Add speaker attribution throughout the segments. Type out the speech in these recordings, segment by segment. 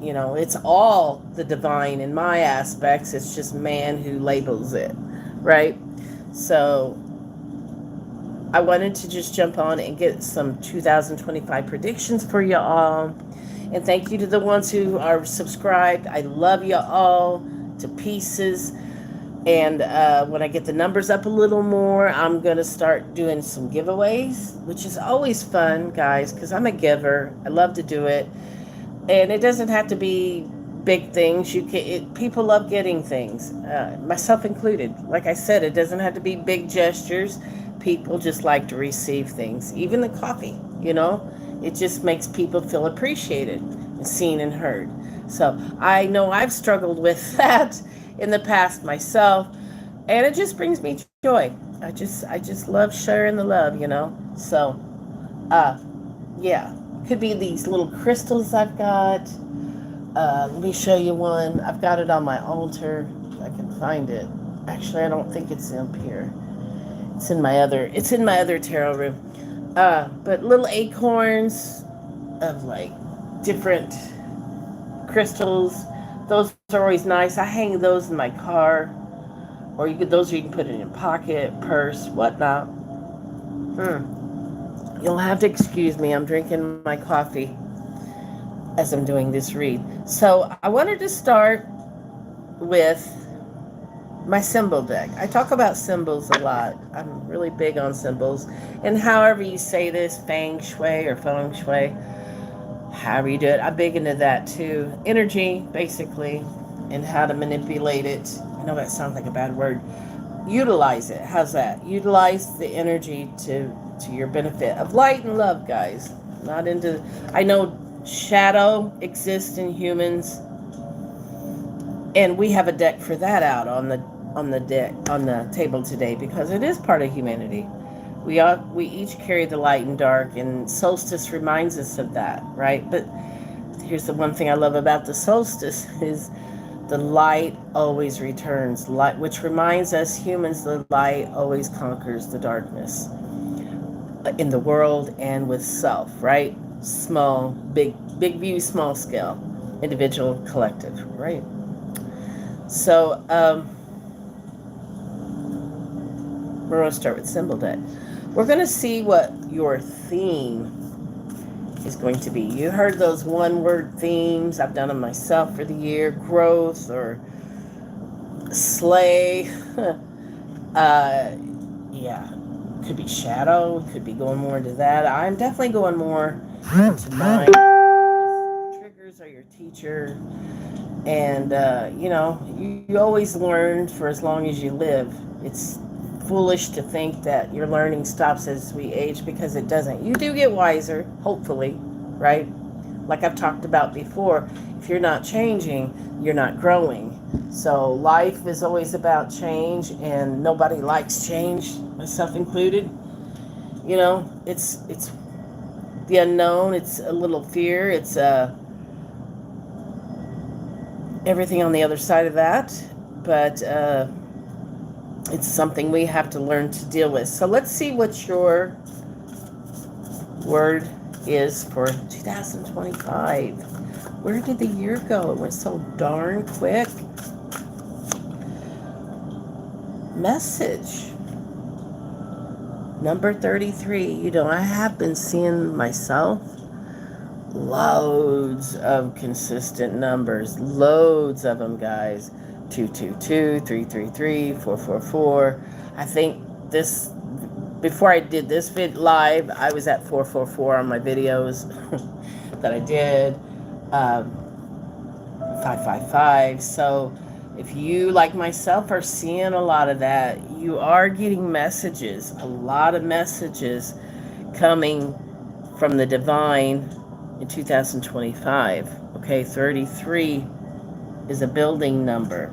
Speaker 1: You know, it's all the divine in my aspects. It's just man who labels it, right? So I wanted to just jump on and get some 2025 predictions for you all. And thank you to the ones who are subscribed. I love you all to pieces. And when I get the numbers up a little more, I'm going to start doing some giveaways, which is always fun, guys, because I'm a giver. I love to do it. And it doesn't have to be big things. People love getting things, myself included. Like I said, it doesn't have to be big gestures. People just like to receive things, even the coffee. You know, it just makes people feel appreciated and seen and heard. So I know I've struggled with that in the past myself, and it just brings me joy. I just love sharing the love. You know, so uh, yeah, could be these little crystals I've got. Let me show you one. I've got it on my altar. If I can find it. Actually, I don't think it's up here. It's in my other. It's in my other tarot room. But little acorns of like different crystals. Those are always nice. I hang those in my car, or those you can put in your pocket, purse, whatnot. You'll have to excuse me. I'm drinking my coffee as I'm doing this read. So I wanted to start with my symbol deck. I talk about symbols a lot. I'm really big on symbols. And however you say this, feng shui, however you do it, I'm big into that too. Energy, basically, and how to manipulate it. I know that sounds like a bad word. Utilize it. How's that? Utilize the energy to your benefit of light and love, guys. Not into. I know shadow exists in humans, and we have a deck for that out on the table today because it is part of humanity. We each carry the light and dark, and solstice reminds us of that, right? But here's the one thing I love about the solstice is the light always returns. Light, which reminds us humans, the light always conquers the darkness in the world and with self, right? Small, big view, small scale, individual, collective, right? So we're going to start with symbol deck. We're going to see what your theme is going to be. You heard those one word themes. I've done them myself for the year: growth or slay. Yeah, could be shadow, could be going more into that. I'm definitely going more into mine. Triggers are your teacher, and you always learn for as long as you live. It's foolish to think that your learning stops as we age, because it doesn't. You do get wiser, hopefully, right? Like I've talked about before, if you're not changing, you're not growing. So life is always about change, and nobody likes change, myself included. You know, it's the unknown. It's a little fear. It's everything on the other side of that, but it's something we have to learn to deal with. So let's see what your word is for 2025. Where did the year go? It went so darn quick. Message number 33. You know, I have been seeing myself loads of consistent numbers, loads of them, guys. 222, 333, 444. I think this, before I did this live, I was at 444 on my videos that I did. 555. So if you, like myself, are seeing a lot of that, you are getting messages, a lot of messages coming from the divine in 2025. Okay, 33 is a building number,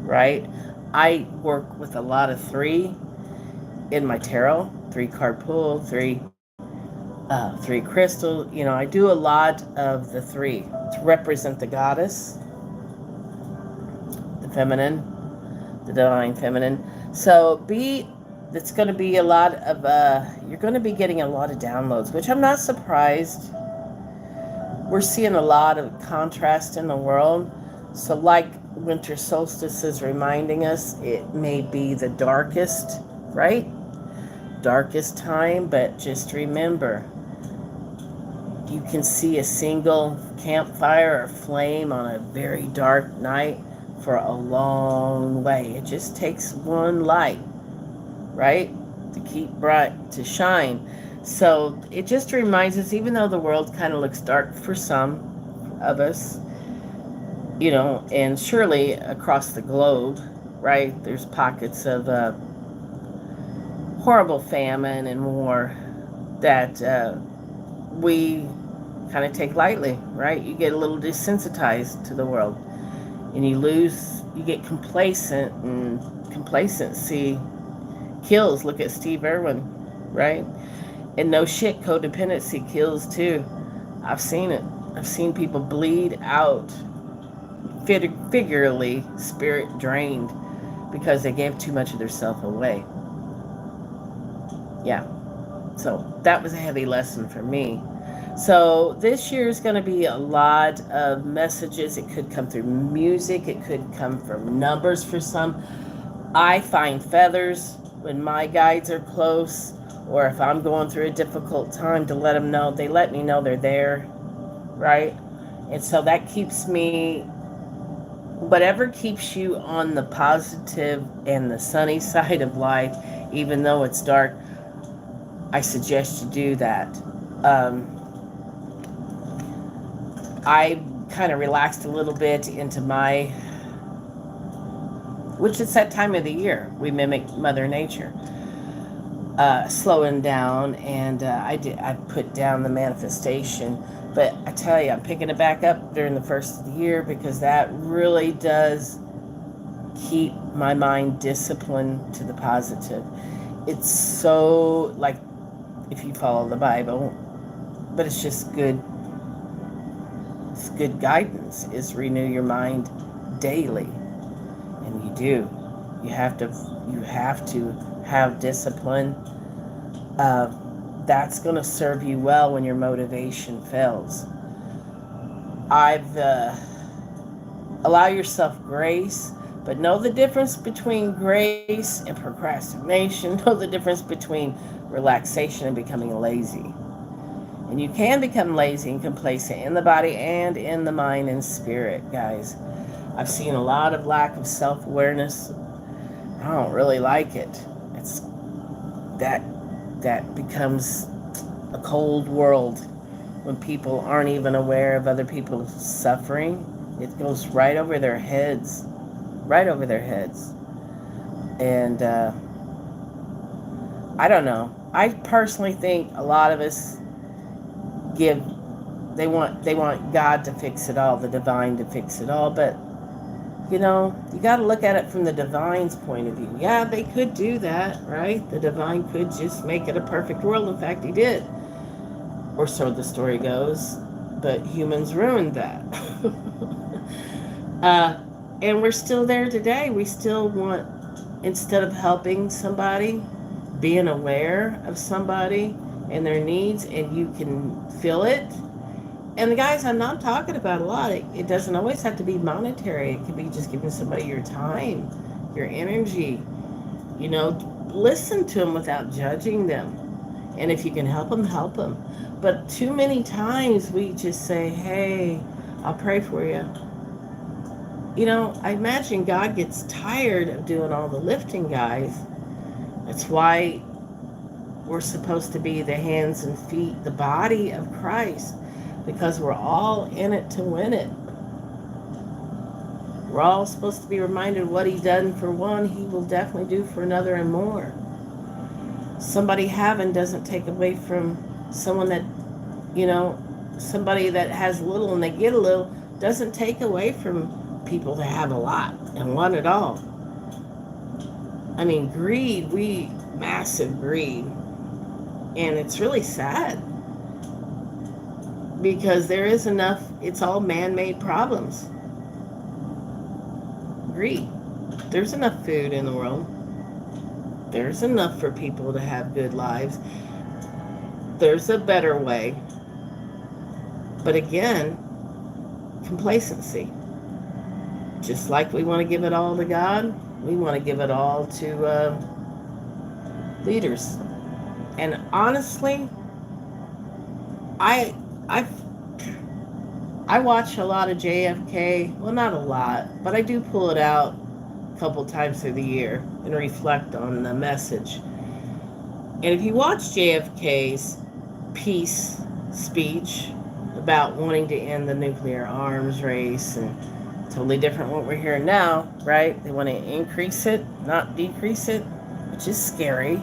Speaker 1: right? I work with a lot of three in my tarot, three card pool, three crystal. You know, I do a lot of the three to represent the goddess, the feminine, the divine feminine. So it's going to be a lot of you're going to be getting a lot of downloads, which I'm not surprised. we're seeing a lot of contrast in the world. So, like winter solstice is reminding us, it may be the darkest, right? Darkest time, but just remember, you can see a single campfire or flame on a very dark night for a long way. It just takes one light, right, to keep bright, to shine. So it just reminds us, even though the world kind of looks dark for some of us, and surely across the globe, right, there's pockets of horrible famine and war that we kind of take lightly, right? You get a little desensitized to the world, and you get complacent, and complacency kills. Look at Steve Irwin, right? And no shit, codependency kills too. I've seen it. I've seen people bleed out, figuratively, spirit drained, because they gave too much of their self away. Yeah. So that was a heavy lesson for me. So this year is going to be a lot of messages. It could come through music. It could come from numbers for some. I find feathers when my guides are close, or if I'm going through a difficult time, to let them know. They let me know they're there, right? And so that keeps me, whatever keeps you on the positive and the sunny side of life, even though it's dark, I suggest you do that. I kind of relaxed a little bit into which is that time of the year. We mimic Mother Nature. Slowing down, and I put down the manifestation. But I tell you, I'm picking it back up during the first of the year, because that really does keep my mind disciplined to the positive. It's so, like, if you follow the Bible, but it's just good. It's good guidance, is renew your mind daily. And you do. You have to have discipline. That's going to serve you well when your motivation fails. Allow yourself grace, but know the difference between grace and procrastination. Know the difference between relaxation and becoming lazy. And you can become lazy and complacent in the body and in the mind and spirit, guys. I've seen a lot of lack of self-awareness. I don't really like it. It's that becomes a cold world when people aren't even aware of other people's suffering. It goes right over their heads. Right over their heads. And I don't know. I personally think a lot of us they want God to fix it all, the divine to fix it all, but you got to look at it from the divine's point of view. Yeah, they could do that, right? The divine could just make it a perfect world. In fact, he did. Or so the story goes. But humans ruined that. And we're still there today. We still want, instead of helping somebody, being aware of somebody and their needs, and you can feel it. And the guys, I'm not talking about a lot. It doesn't always have to be monetary. It could be just giving somebody your time, your energy. Listen to them without judging them. And if you can help them, help them. But too many times we just say, hey, I'll pray for you. I imagine God gets tired of doing all the lifting, guys. That's why we're supposed to be the hands and feet, the body of Christ. Because we're all in it to win it. We're all supposed to be reminded of what he done for one, he will definitely do for another and more. Somebody having doesn't take away from someone that, somebody that has little and they get a little, doesn't take away from people that have a lot and want it all. I mean, greed, massive greed. And it's really sad. Because there is enough, it's all man-made problems. Greed. There's enough food in the world. There's enough for people to have good lives. There's a better way. But again, complacency. Just like we want to give it all to God, we want to give it all to leaders. And honestly, I I I watch a lot of JFK. Well, not a lot, but I do pull it out a couple times through the year and reflect on the message. And if you watch JFK's peace speech about wanting to end the nuclear arms race, and totally different what we're hearing now, right? They want to increase it, not decrease it, which is scary.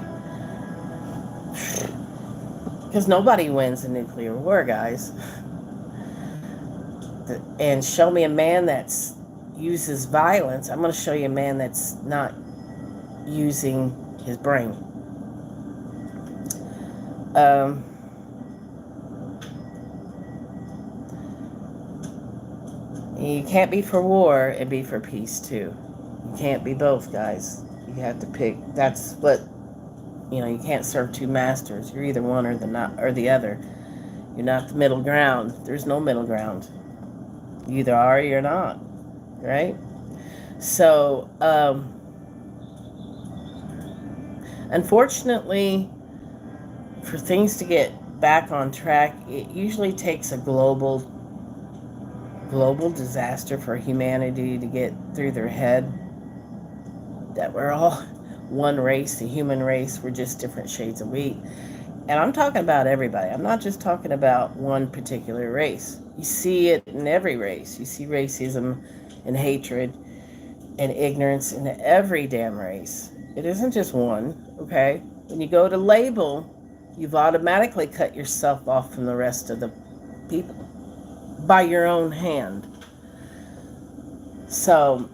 Speaker 1: Because nobody wins a nuclear war, guys. And show me a man that uses violence. I'm going to show you a man that's not using his brain. You can't be for war and be for peace too. You can't be both, guys. You have to pick. That's what, you can't serve two masters. You're either one or the other. You're not the middle ground. There's no middle ground. You either are or you're not, right? So, unfortunately, for things to get back on track, it usually takes a global disaster for humanity to get through their head that we're all one race, the human race. We're just different shades of wheat. And I'm talking about everybody. I'm not just talking about one particular race. You see it in every race. You see racism and hatred and ignorance in every damn race. It isn't just one, okay? When you go to label, you've automatically cut yourself off from the rest of the people by your own hand. So,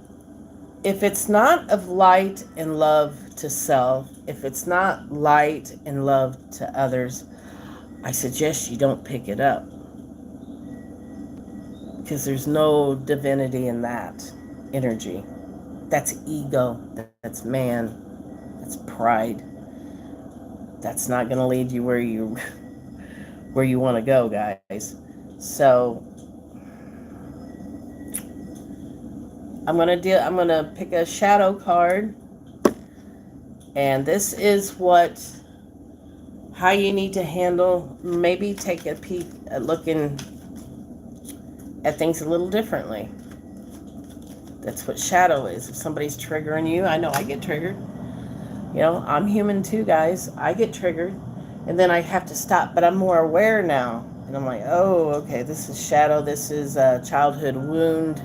Speaker 1: if it's not of light and love to self, if it's not light and love to others, I suggest you don't pick it up. Because there's no divinity in that energy. That's ego. That's man. That's pride. That's not going to lead you where you want to go, guys. So I'm gonna pick a shadow card, and this is how you need to handle. Maybe take a peek at looking at things a little differently. That's what shadow is. If somebody's triggering you, I know I get triggered. I'm human too, guys. I get triggered, and then I have to stop. But I'm more aware now, and I'm like, oh, okay, this is shadow. This is a childhood wound.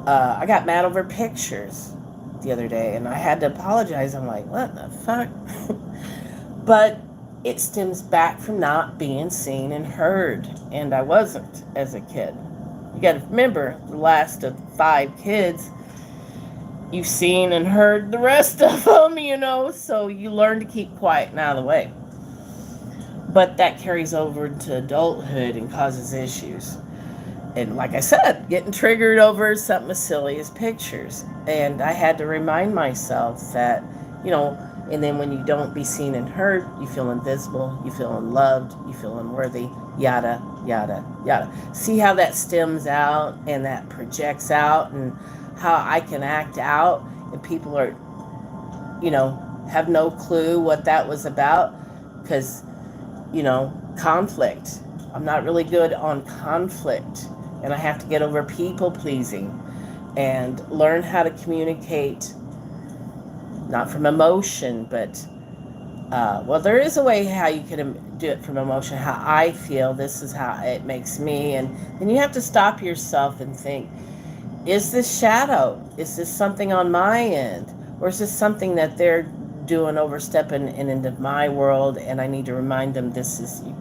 Speaker 1: I got mad over pictures the other day, and I had to apologize. I'm like, what the fuck? But it stems back from not being seen and heard, and I wasn't as a kid. You got to remember, the last of 5 kids, you've seen and heard the rest of them, so you learn to keep quiet and out of the way. But that carries over into adulthood and causes issues. And like I said, getting triggered over something as silly as pictures. And I had to remind myself that, and then when you don't be seen and heard, you feel invisible, you feel unloved, you feel unworthy, yada, yada, yada. See how that stems out and that projects out, and how I can act out, and people are, have no clue what that was about, because, conflict. I'm not really good on conflict. And I have to get over people pleasing and learn how to communicate, not from emotion, but, there is a way how you can do it from emotion, how I feel, this is how it makes me. And then you have to stop yourself and think, is this shadow? Is this something on my end? Or is this something that they're doing, overstepping into my world, and I need to remind them,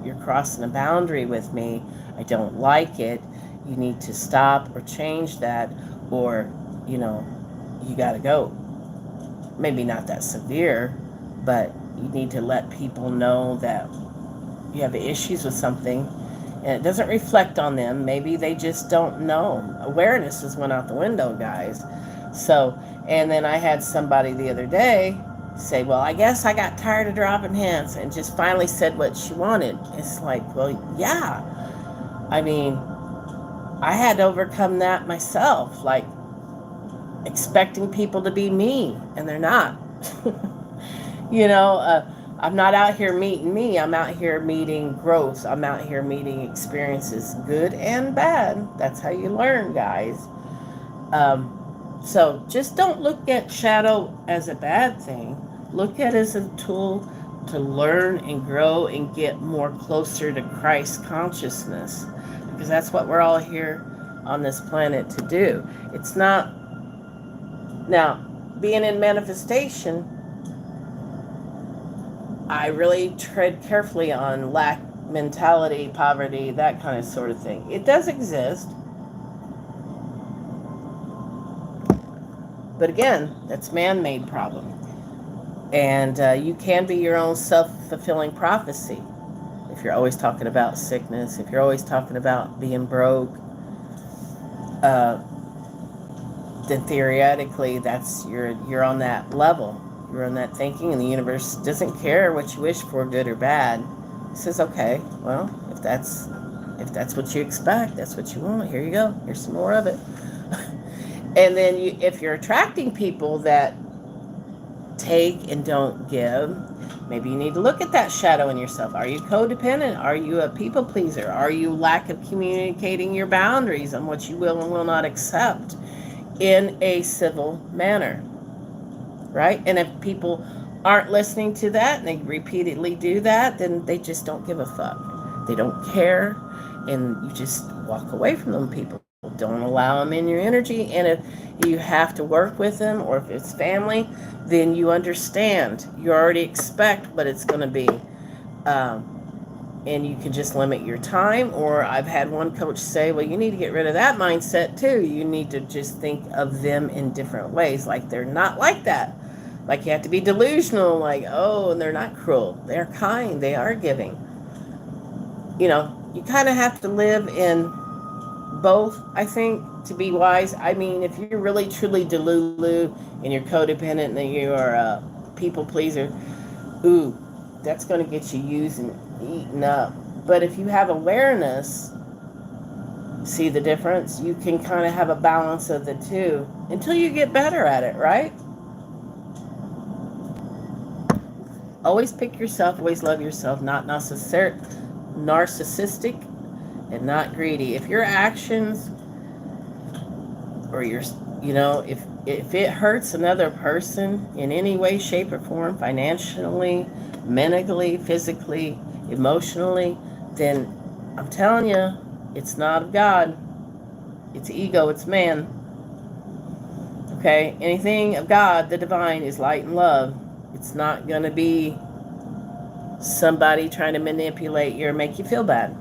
Speaker 1: you're crossing a boundary with me. I don't like it. You need to stop or change that, or, you got to go. Maybe not that severe, but you need to let people know that you have issues with something, and it doesn't reflect on them. Maybe they just don't know. Awareness has went out the window, guys. So, and then I had somebody the other day say, well, I guess I got tired of dropping hints, and just finally said what she wanted. It's like, well, yeah. I mean, I had to overcome that myself, like expecting people to be me, and they're not. I'm not out here meeting me. I'm out here meeting growth. I'm out here meeting experiences, good and bad. That's how you learn, guys. So just don't look at shadow as a bad thing. Look at it as a tool to learn and grow and get more closer to Christ consciousness. Because that's what we're all here on this planet to do. It's not, now, being in manifestation, I really tread carefully on lack mentality, poverty, that kind of sort of thing. It does exist. But again, that's man-made problem. And you can be your own self-fulfilling prophecy. If you're always talking about sickness, if you're always talking about being broke, then theoretically that's you're on that level. You're on that thinking, and the universe doesn't care what you wish for, good or bad. It says, okay, well, if that's what you expect, that's what you want, here you go. Here's some more of it. And then if you're attracting people that take and don't give, maybe you need to look at that shadow in yourself. Are you codependent? Are you a people pleaser? Are you lack of communicating your boundaries on what you will and will not accept in a civil manner? Right? And if people aren't listening to that and they repeatedly do that, then they just don't give a fuck. They don't care, and you just walk away from them people. Don't allow them in your energy. And if you have to work with them, or if it's family, then you understand. You already expect what it's going to be. And you can just limit your time. Or I've had one coach say, well, you need to get rid of that mindset too. You need to just think of them in different ways. Like they're not like that. Like you have to be delusional. Like, oh, and they're not cruel. They're kind. They are giving. You kind of have to live in both, I think, to be wise. I mean, if you're really truly delulu and you're codependent and you are a people pleaser, that's going to get you used and eaten up. But if you have awareness, see the difference? You can kind of have a balance of the two until you get better at it, right? Always pick yourself, always love yourself, not narcissistic and not greedy. If your actions or if it hurts another person in any way, shape, or form, financially, mentally, physically, emotionally, then I'm telling you, it's not of God. It's ego, it's man. Okay? Anything of God, the divine, is light and love. It's not going to be somebody trying to manipulate you or make you feel bad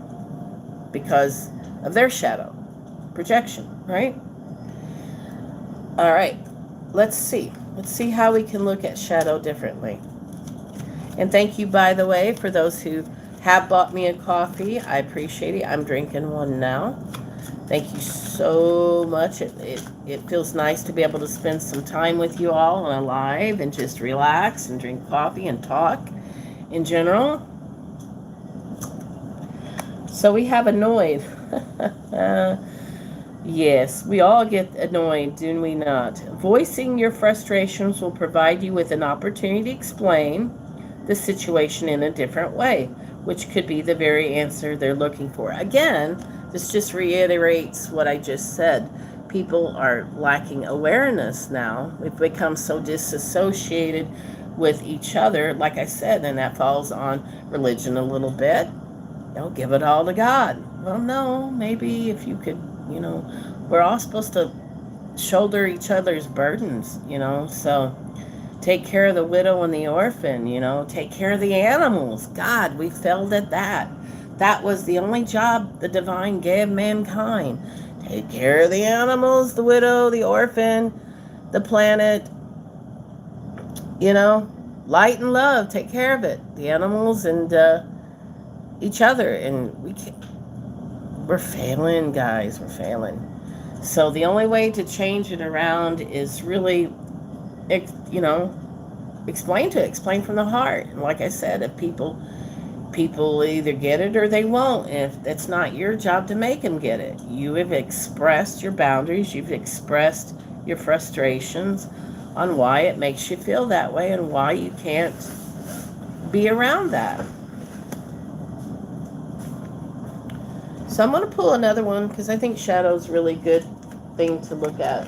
Speaker 1: because of their shadow projection, right? All right, let's see how we can look at shadow differently. And thank you, by the way, for those who have bought me a coffee. I appreciate it. I'm drinking one now. Thank you so much. It feels nice to be able to spend some time with you all on a live and just relax and drink coffee and talk in general. So we have annoyed. Yes, we all get annoyed, do we not? Voicing your frustrations will provide you with an opportunity to explain the situation in a different way, which could be the very answer they're looking for. Again, this just reiterates what I just said. People are lacking awareness now. We've become so disassociated with each other, like I said, and that falls on religion a little bit. Give it all to God. Well, no, maybe if you could, we're all supposed to shoulder each other's burdens, so take care of the widow and the orphan, take care of the animals. God, we failed at that. That was the only job the divine gave mankind. Take care of the animals, the widow, the orphan, the planet, light and love, take care of it. The animals and each other. And we're failing, guys, we're failing. So the only way to change it around is really, explain from the heart. And like I said, if people People either get it or they won't. And if it's not your job to make them get it, you have expressed your boundaries, you've expressed your frustrations on why it makes you feel that way and why you can't be around that. So I'm going to pull another one because I think shadow's a really good thing to look at.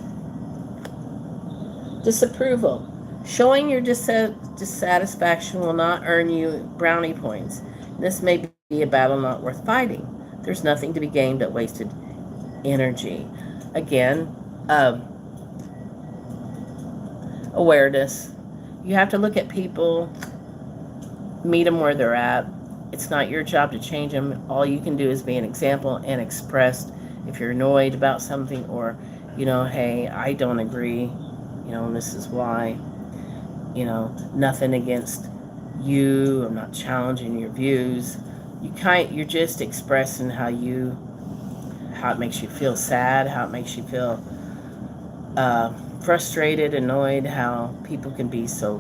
Speaker 1: Disapproval. Showing your dissatisfaction will not earn you brownie points. This may be a battle not worth fighting. There's nothing to be gained but wasted energy. Again, awareness. You have to look at people, meet them where they're at. It's not your job to change them. All you can do is be an example and express if you're annoyed about something, or, hey, I don't agree, and this is why. Nothing against you. I'm not challenging your views. You're just expressing how it makes you feel sad, how it makes you feel frustrated, annoyed, how people can be so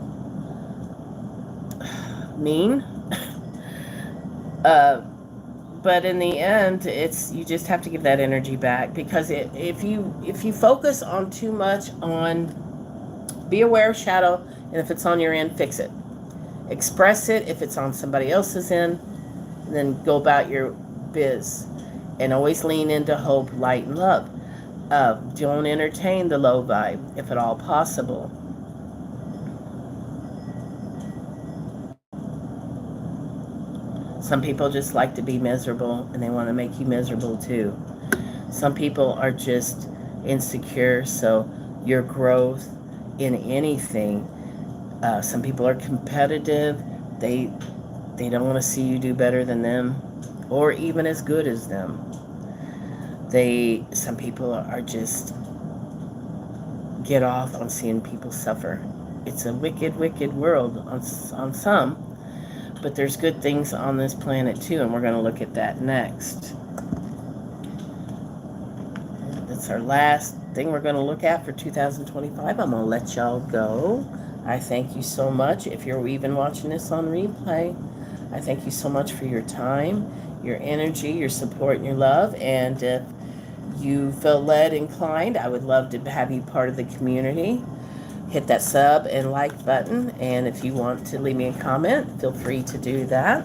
Speaker 1: mean. But in the end, you just have to give that energy back, because if you focus on too much on, be aware of shadow, and if it's on your end, fix it. Express it if it's on somebody else's end, and then go about your biz. And always lean into hope, light, and love. Don't entertain the low vibe, if at all possible. Some people just like to be miserable, and they want to make you miserable too. Some people are just insecure, so your growth in anything, some people are competitive. They don't want to see you do better than them, or even as good as them. Some people are just get off on seeing people suffer. It's a wicked, wicked world on some. But there's good things on this planet too, and we're going to look at that next. That's our last thing we're going to look at for 2025. I'm going to let y'all go. I thank you so much. If you're even watching this on replay, I thank you so much for your time, your energy, your support, and your love. And if you feel led, inclined, I would love to have you part of the community. Hit that sub and like button, and if you want to leave me a comment, feel free to do that.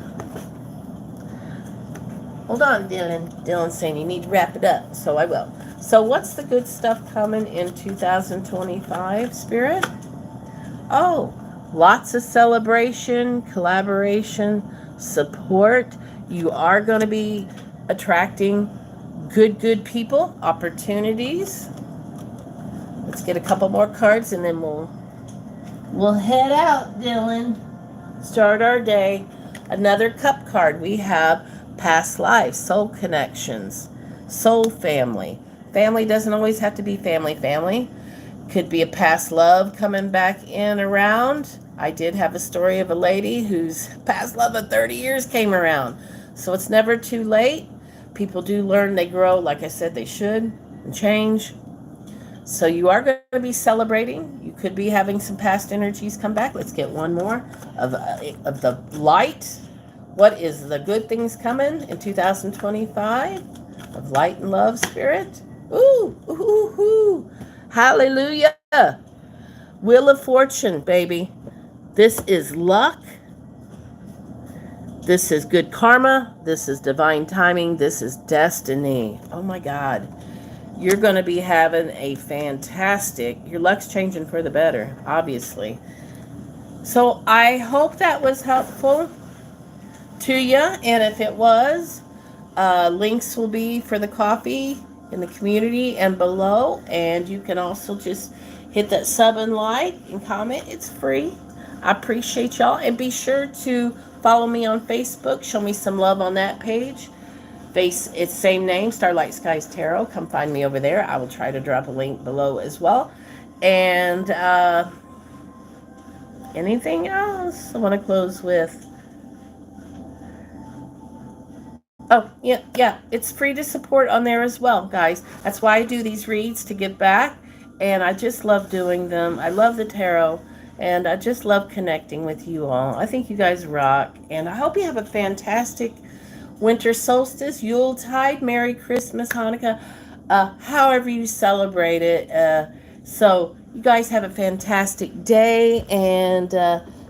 Speaker 1: Hold on, Dylan. Dylan's saying you need to wrap it up, so I will. So what's the good stuff coming in 2025, Spirit? Oh, lots of celebration, collaboration, support. You are going to be attracting good people, opportunities. Let's get a couple more cards, and then we'll head out, Dylan. Start our day. Another cup card. We have past lives, soul connections, soul family. Family doesn't always have to be family. Could be a past love coming back in around. I did have a story of a lady whose past love of 30 years came around. So it's never too late. People do learn, they grow, like I said, they should, and change. So you are going to be celebrating. You could be having some past energies come back. Let's get one more of the light. What is the good things coming in 2025 of light and love, Spirit? Ooh. Hallelujah. Wheel of Fortune, baby. This is luck. This is good karma. This is divine timing. This is destiny. Oh my God. You're going to be having a fantastic, your luck's changing for the better, obviously. So I hope that was helpful to you. And if it was, links will be for the coffee in the community and below. And you can also just hit that sub and like and comment. It's free. I appreciate y'all. And be sure to follow me on Facebook. Show me some love on that page. It's same name, Starlight Skies Tarot. Come find me over there. I will try to drop a link below as well. And anything else I want to close with? Oh, yeah. It's free to support on there as well, guys. That's why I do these reads, to give back. And I just love doing them. I love the tarot. And I just love connecting with you all. I think you guys rock. And I hope you have a fantastic winter solstice, Yuletide, Merry Christmas, Hanukkah, however you celebrate it. So you guys have a fantastic day and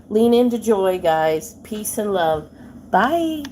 Speaker 1: lean into joy, guys. Peace and love. Bye.